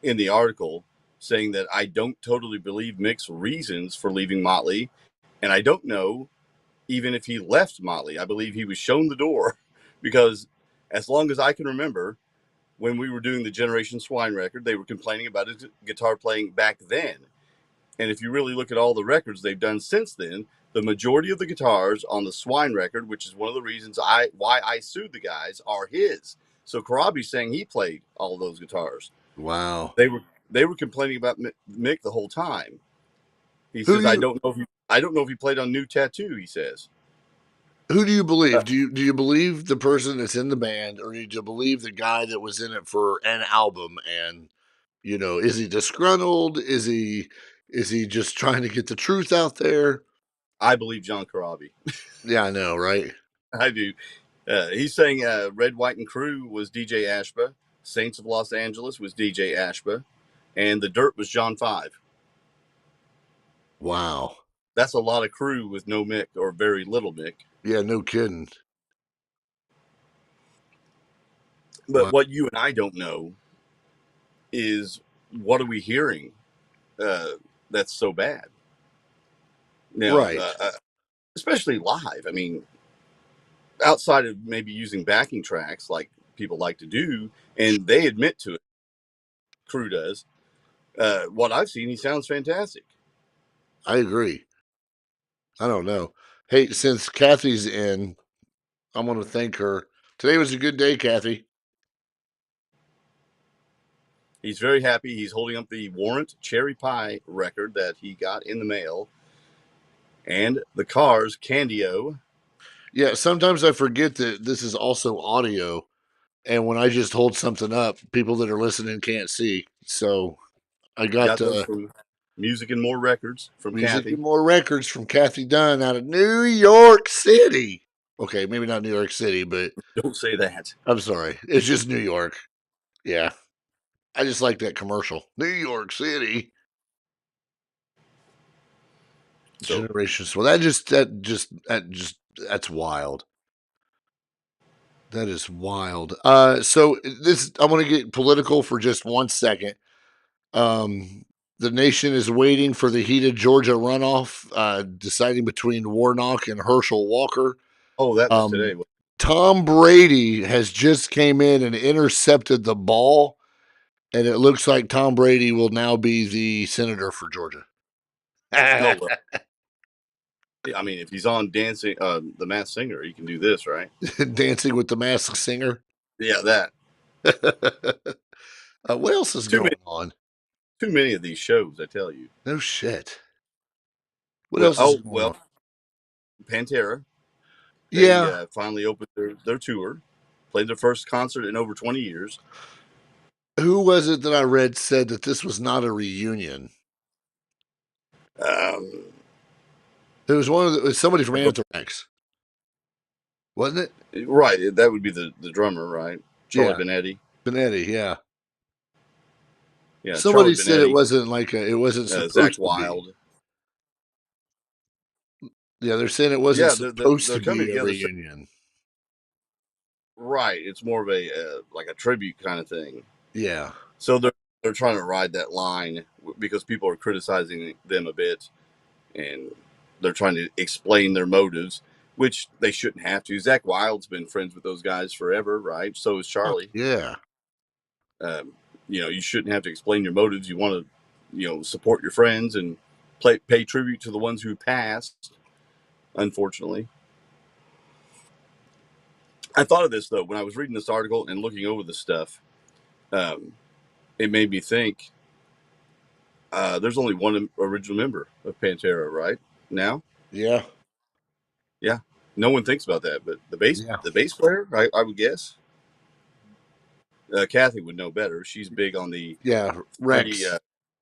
in the article saying that I don't totally believe Mick's reasons for leaving Motley, and I don't know even if he left Motley. I believe he was shown the door because, as long as I can remember, when we were doing the Generation Swine record, they were complaining about his guitar playing back then. And if you really look at all the records they've done since then, the majority of the guitars on the Swine record, which is one of the reasons why I sued the guys, are his. So Karabi's saying he played all those guitars. Wow. They were they were complaining about Mick the whole time. He Who says, do you I don't know if he played on New Tattoo. He says, who do you uh, believe? Do you believe the person that's in the band, or do you believe the guy that was in it for an album? And is he disgruntled? Is he just trying to get the truth out there? I believe John Karabi. Yeah, I know, right? I do. He's saying Red, White, and Crew was DJ Ashba. Saints of Los Angeles was DJ Ashba. And The Dirt was John Five. Wow. That's a lot of crew with no Mick or very little Mick. Yeah, no kidding. But Wow. what you and I don't know is what are we hearing uh, that's so bad? Now, Right. especially live. I mean, outside of maybe using backing tracks like people like to do, and they admit to it, crew does. What I've seen, he sounds fantastic. I agree. I don't know. Hey, since Kathy's in, I'm going to thank her. Today was a good day, Kathy. He's very happy. He's holding up the Warrant Cherry Pie record that he got in the mail, and the Cars Candio. Yeah, sometimes I forget that this is also audio, and when I just hold something up, people that are listening can't see. So I got Got those from Music and More Records from Music Kathy. and More Records from Kathy Dunn out of New York City. Okay, maybe not New York City, but Don't say that. I'm sorry. It's just New York. Yeah. I just like that commercial. New York City. So, Generations. Well, that's wild. That is wild. So this, I want to get political for just 1 second. The nation is waiting for the heated Georgia runoff, deciding between Warnock and Herschel Walker. oh, that was Um, today. Tom Brady has just came in and intercepted the ball, and it looks like Tom Brady will now be the senator for Georgia. Oh, well. I mean, if he's on Dancing, The Masked Singer, he can do this, right? Dancing with the Masked Singer. Yeah, that. What else is Too going many, on? too many of these shows, I tell you. No shit. What Well, else is going on? Pantera. They Yeah. finally opened their tour, played their first concert in over 20 years. Who was it that I read said that this was not a reunion? Um, It was it was somebody from I don't- Anthrax, wasn't it? right, that would be the drummer, right? Charlie Yeah, Benetti. Benetti. Yeah. Yeah, Charlie Somebody said it Benetti, wasn't like it wasn't Zach supposed to be. Wild. Yeah, they're saying it wasn't Yeah, supposed they're to coming be a together. reunion. Right, it's more of a like a tribute kind of thing. Yeah. So they're trying to ride that line because people are criticizing them a bit, and they're trying to explain their motives, which they shouldn't have to. Zach Wild's been friends with those guys forever, right? So is Fuck Charlie. yeah. Um, you shouldn't have to explain your motives. You want to, support your friends and pay tribute to the ones who passed. Unfortunately, I thought of this though when I was reading this article and looking over the stuff. Um, it made me think. There's only one original member of Pantera, right? Now, Yeah. yeah, no one thinks about that, but Yeah. the bass player, I would guess. Kathy would know better. She's big on the Yeah. three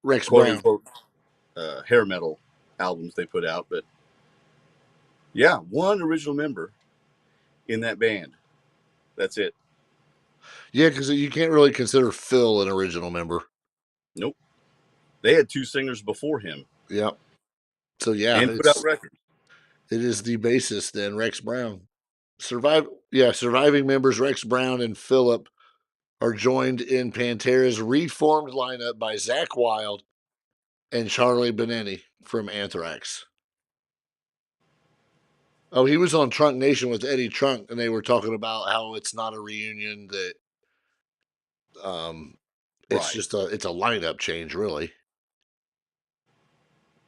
Rex quote Brown. unquote hair metal albums they put out. But yeah, one original member in that band. That's it. Yeah, because you can't really consider Phil an original member. Nope. They had two singers before him Yeah. So yeah, and put out records. it is the bassist then, Rex Brown. Surviving members Rex Brown and Philip are joined in Pantera's reformed lineup by Zach Wild and Charlie Benetti from Anthrax. Oh, he was on Trunk Nation with Eddie Trunk, and they were talking about how it's not a reunion, that um it's Right. just it's a lineup change, really.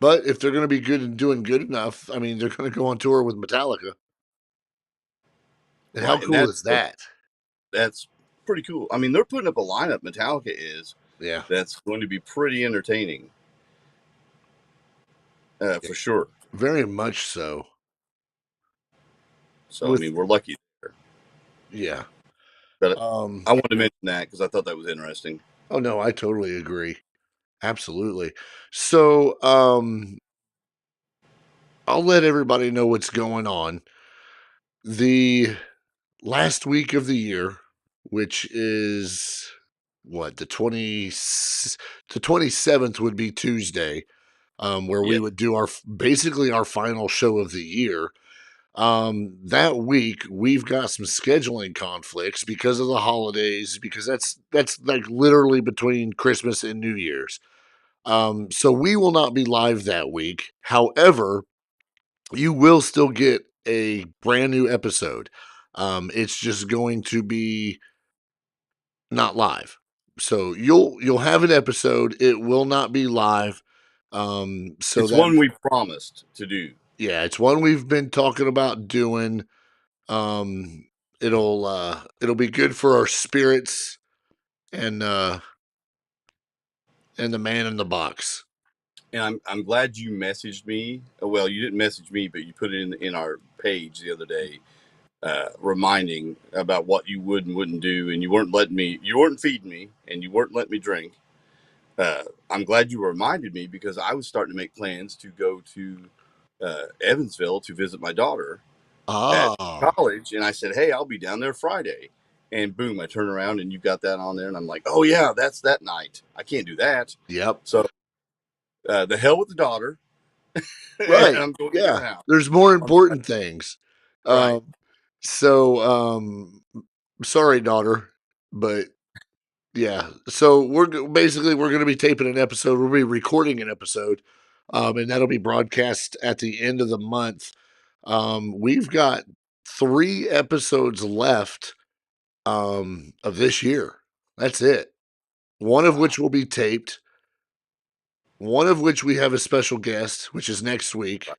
But if they're going to be good and doing good enough, I mean, they're going to go on tour with Metallica. And how Right. And cool is that? that's pretty cool. I mean, they're putting up a lineup. Metallica is Yeah, that's going to be pretty entertaining, yeah, for sure. very much so. So I With mean, we're lucky there. yeah, But um, I wanted to mention that because I thought that was interesting. oh no, I totally agree. Absolutely. So, I'll let everybody know what's going on. The last week of the year, which is what the 27th would be Tuesday, where Yeah. we would do basically our final show of the year. That week we've got some scheduling conflicts because of the holidays, because that's like literally between Christmas and New Year's. So we will not be live that week. However, you will still get a brand new episode. It's just going to be not live. So you'll have an episode. It will not be live. So It's that one we promised to do. yeah, it's one we've been talking about doing. Um, it'll be good for our spirits and the man in the box. and I'm glad you messaged me. Well, you didn't message me, but you put it in our page the other day, reminding about what you would and wouldn't do, and you weren't feeding me, and you weren't letting me drink. I'm glad you reminded me because I was starting to make plans to go to Evansville to visit my daughter at Ah, college, and I said, "Hey, I'll be down there Friday." And boom, I turn around and you got that on there, and I'm like, "Oh yeah, that's that night. I can't do that." yep. So the hell with the daughter, and Right. I'm going to Yeah. your house There's more on Friday. important things. Right, Um, so, sorry, daughter, but yeah. So basically we're going to be taping an episode. We'll be recording an episode, and that'll be broadcast at the end of the month. We've got 3 episodes left of this year. That's it. One of wow, which will be taped. One of which we have a special guest, which is next week. right,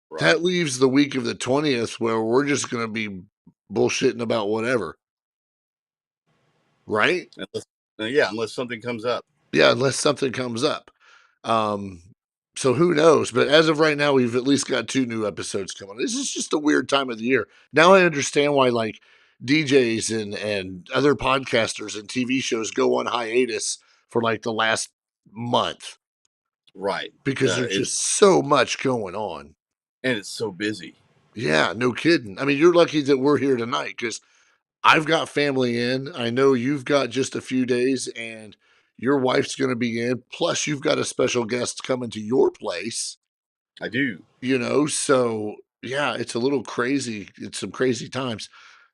right. That leaves the week of the 20th where we're just going to be bullshitting about whatever, right? Unless, yeah, unless something comes up. Yeah, unless something comes up. Um, so who knows? But as of right now, we've at least got 2 new episodes coming. This is just a weird time of the year. Now I understand why like DJs and other podcasters and TV shows go on hiatus for like the last month Right. because there's It's just so much going on. and it's so busy. Yeah, no kidding. I mean, you're lucky that we're here tonight because I've got family in. I know you've got just a few days, and your wife's going to be in. Plus, you've got a special guest coming to your place. I do. So yeah, it's a little crazy. It's some crazy times.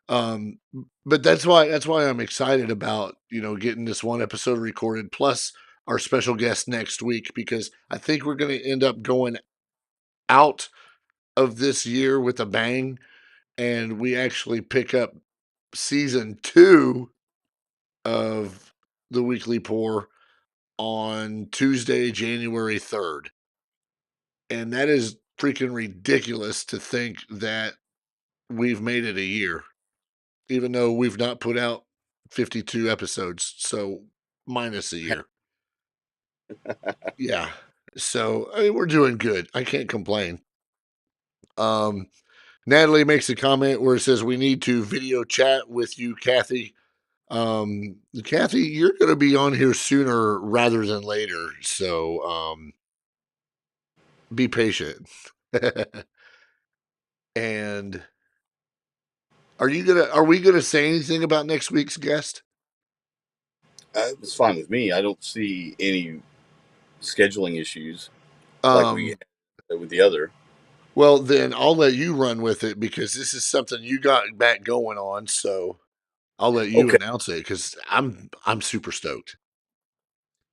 Um, but that's why I'm excited about getting this one episode recorded. Plus, our special guest next week because I think we're going to end up going out of this year with a bang, and we actually pick up season 2 of the Weekly Pour on Tuesday, January 3rd. And that is freaking ridiculous to think that we've made it a year, even though we've not put out 52 episodes. So minus a year. Yeah. So I mean, we're doing good. I can't complain. Um, Natalie makes a comment where it says we need to video chat with you, Kathy. Kathy, you're going to be on here sooner rather than later. So be patient. And are we gonna say anything about next week's guest? It's fine with me. I don't see any scheduling issues like we Um, had with the other. well then I'll let you run with it because this is something you got back going on, so I'll let you Okay. announce it because I'm super stoked.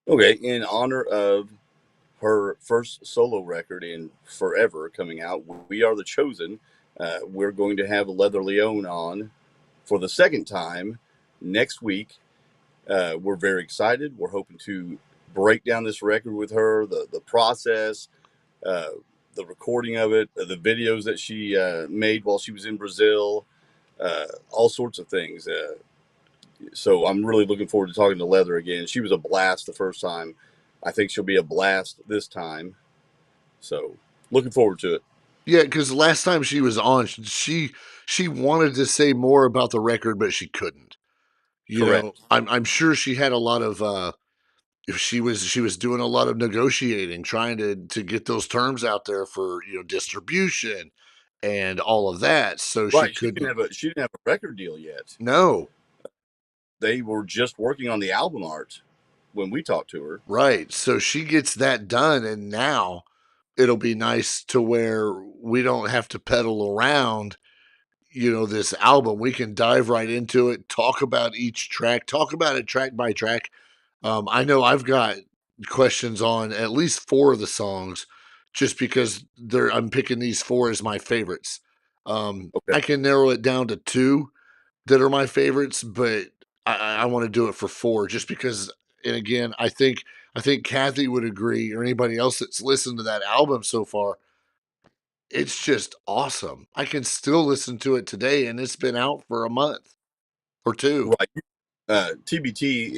Okay. In honor of her first solo record in forever coming out, We Are the Chosen. We're going to have Leather Leone on for the second time next week. We're very excited. We're hoping to break down this record with her, the process, uh, the recording of it, the videos that she made while she was in Brazil, all sorts of things. So I'm really looking forward to talking to Leather again. She was a blast the first time. I think she'll be a blast this time. So looking forward to it. Yeah, because last time she was on, she wanted to say more about the record, but she couldn't. Correct. I'm sure she had a lot of if she was doing a lot of negotiating, trying to get those terms out there for distribution and all of that. So she Right. couldn't. She didn't have a record deal yet. No, They were just working on the album art when we talked to her. right. So she gets that done, and now it'll be nice to where we don't have to pedal around. This album, we can dive right into it, talk about each track, talk about it track by track. I know I've got questions on at least 4 of the songs, just because I'm picking these 4 as my favorites. Okay. I can narrow it down to 2 that are my favorites, but I want to do it for 4 just because. And again, I think Kathy would agree, or anybody else that's listened to that album so far. It's just awesome. I can still listen to it today, and it's been out for a month or 2. Right. TBT,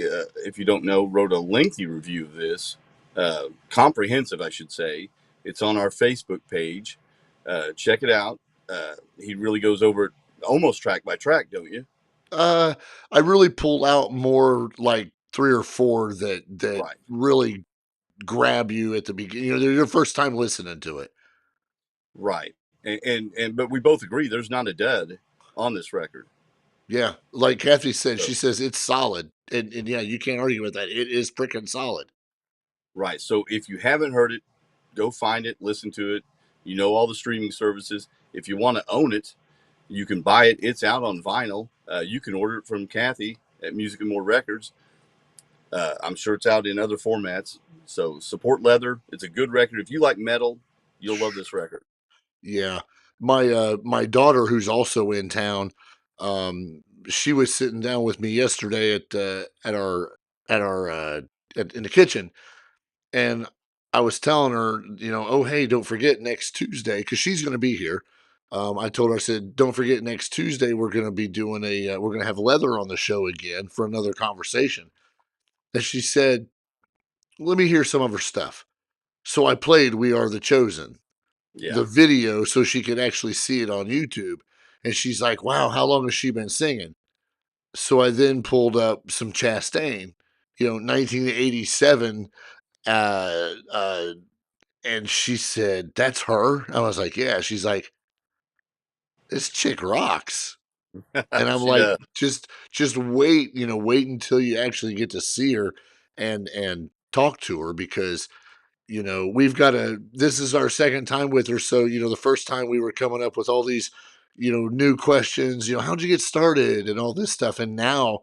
if you don't know, wrote a lengthy review of this. comprehensive, I should say. It's on our Facebook page. Check it out. He really goes over it almost track by track, don't you? Uh, I really pull out more like 3 or 4 that Right, really grab you at the beginning. They're your first time listening to it. right. And but we both agree there's not a dud on this record. Yeah, like Kathy said, So, she says it's solid, and yeah, you can't argue with that. It is freaking solid. right. So if you haven't heard it, go find it, listen to it. You know all the streaming services. If you want to own it, you can buy it. It's out on vinyl. You can order it from Kathy at Music and More Records. I'm sure it's out in other formats. So support Leather. It's a good record. If you like metal, you'll love this record. Yeah. My daughter, who's also in town, she was sitting down with me yesterday at our in the kitchen, and I was telling her, oh hey, don't forget next Tuesday because she's going to be here. I told her, I said, don't forget next Tuesday we're going to be doing we're going to have Leather on the show again for another conversation. And she said, let me hear some of her stuff. So I played "We Are the Chosen," Yeah. the video, so she could actually see it on YouTube. And she's like, wow, how long has she been singing? So I then pulled up some Chastain, 1987. Uh, uh, and she said, that's her. I was like, yeah. She's like, this chick rocks. And I'm She like, does. just wait, wait until you actually get to see her and talk to her because we've got this is our second time with her. So, the first time we were coming up with all these, new questions, how'd you get started and all this stuff. And now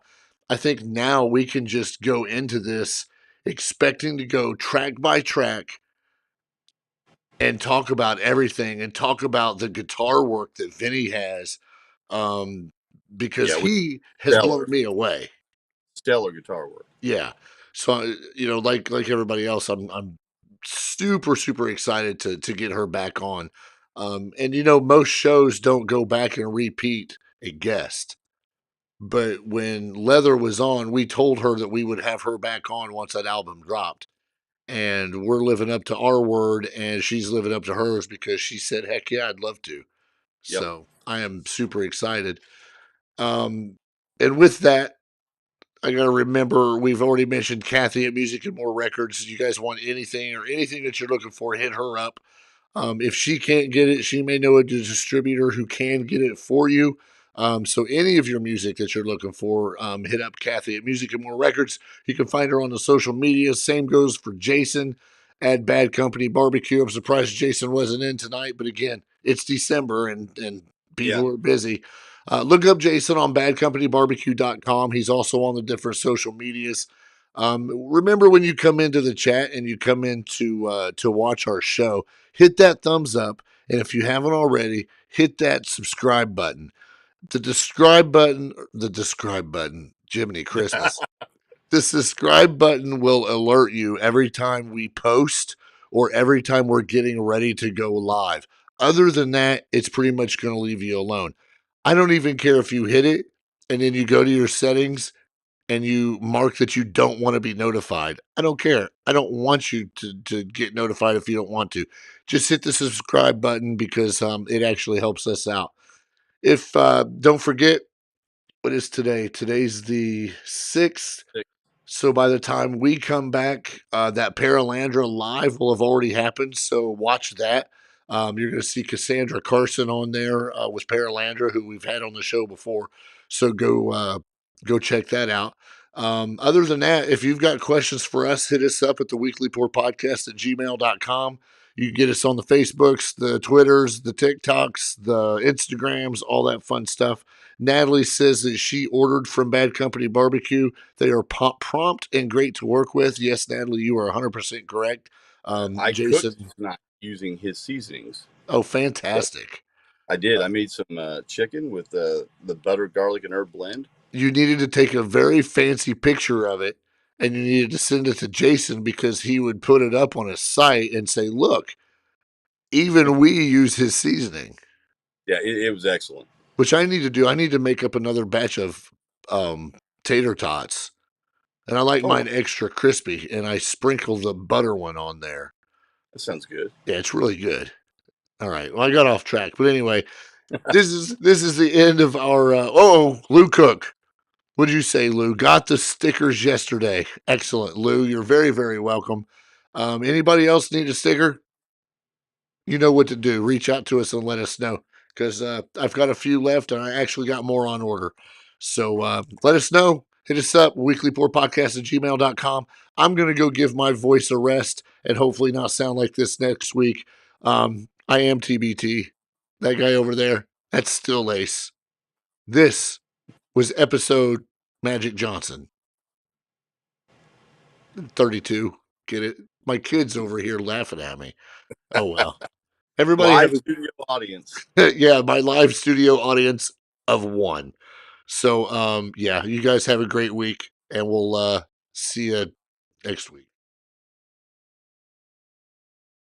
I think now we can just go into this expecting to go track by track and talk about everything and talk about the guitar work that Vinny has. Um, because Yeah, with he has blown stellar, me away. stellar guitar work. Yeah. So, like everybody else, I'm super super excited to get her back on. And most shows don't go back and repeat a guest. But when Leather was on, we told her that we would have her back on once that album dropped. And we're living up to our word and she's living up to hers because she said, "Heck yeah, I'd love to." Yep. So, I am super excited. Um and with that, I gotta remember we've already mentioned Kathy at Music and More Records. You guys want anything that you're looking for, hit her up. If she can't get it, she may know a distributor who can get it for you. So any of your music that you're looking for, hit up Kathy at Music and More Records. You can find her on the social media. Same goes for Jason at Bad Company Barbecue. I'm surprised Jason wasn't in tonight, but again, it's December and Yeah. people are busy. Look up Jason on badcompanyBarbecue.com. He's also on the different social medias. Remember when you come into the chat and you come in to watch our show, hit that thumbs up. And if you haven't already, hit that subscribe button. The describe button, Jiminy Christmas. The subscribe button will alert you every time we post or every time we're getting ready to go live. Other than that, it's pretty much going to leave you alone. I don't even care if you hit it and then you go to your settings and you mark that you don't want to be notified. I don't care. I don't want you to get notified if you don't want to. Just hit the subscribe button because it actually helps us out. If don't forget, what is today? Today's the 6th. So by the time we come back, that Paralandra live will have already happened. So watch that. You're going to see Cassandra Carson on there with Paralandra, who we've had on the show before. So go check that out. Other than that, if you've got questions for us, hit us up at the Weekly Pour Podcast at gmail.com. You can get us on the Facebooks, the Twitters, the TikToks, the Instagrams, all that fun stuff. Natalie says that she ordered from Bad Company Barbecue. They are prompt and great to work with. Yes, Natalie, you are 100% correct. I cooked Jason, tonight using his seasonings. oh, So fantastic. I did. Uh, I made some chicken with the butter, garlic, and herb blend. you needed to take a very fancy picture of it and you needed to send it to Jason because he would put it up on his site and say, look, even we use his seasoning, Yeah, it was excellent. which I need to do. I need to make up another batch of tater tots And I like Oh, mine extra crispy, and I sprinkle the butter one on there. that sounds good. Yeah, it's really good. All right. Well, I got off track, but anyway, this is the end of our. Lou Cook. What did you say, Lou? Got the stickers yesterday. Excellent, Lou. You're very, very welcome. Anybody else need a sticker? You know what to do. Reach out to us and let us know, because I've got a few left and I actually got more on order. So let us know. Hit us up, weeklypourpodcast@gmail.com. I'm going to go give my voice a rest and hopefully not sound like this next week. I am TBT. That guy over there, that's still Ace. This was episode Magic Johnson 32. Get it? My kids over here laughing at me. Oh, well. Everybody have Live a studio audience. yeah, my live studio audience of one. So yeah, you guys have a great week and we'll see you next week.